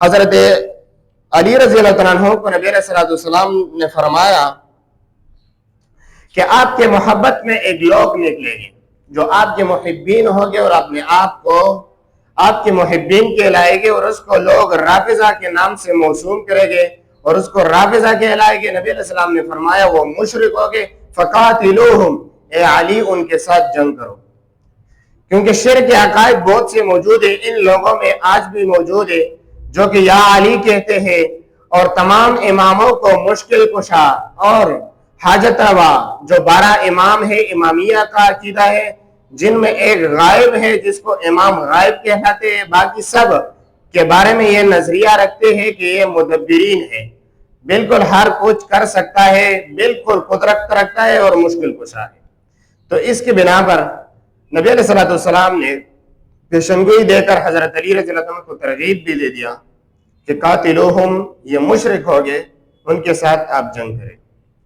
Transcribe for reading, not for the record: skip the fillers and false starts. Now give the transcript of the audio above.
حضرت علی رضی اللہ عنہ کو نبی علیہ السلام نے فرمایا کہ آپ کے محبت میں ایک لوگ نکلیں گے جو آپ کے محبین ہوں گے اور اپنے آپ کو آپ کے محبین کہلائیں گے، اور اس کو لوگ رافضہ کے نام سے موسوم کریں گے اور اس کو رافضہ کہلائیں گے۔ نبی علیہ السلام نے فرمایا وہ مشرک ہو گے، فقاتلوہم، اے علی ان کے ساتھ جنگ کرو، کیونکہ شرک کے عقائد بہت سے موجود ہیں، ان لوگوں میں آج بھی موجود ہے جو کہ یا علی کہتے ہیں اور تمام اماموں کو مشکل کشا اور حاجت روا، جو 12 امام ہے امامیہ کا عقیدہ ہے، جن میں ایک غائب ہے جس کو امام غائب کہلاتے ہیں، باقی سب کے بارے میں یہ نظریہ رکھتے ہیں کہ یہ مدبرین ہے، بالکل ہر کچھ کر سکتا ہے، بالکل قدرت رکھتا ہے اور مشکل کشا ہے۔ تو اس کی بنا پر نبی علیہ السلام نے پیشنگوئی دے کر حضرت علی رضی اللہ عنہ کو ترغیب بھی دے دیا کہ قاتلوہم، یہ مشرک ہو گئے، ان کے ساتھ آپ جنگ کریں۔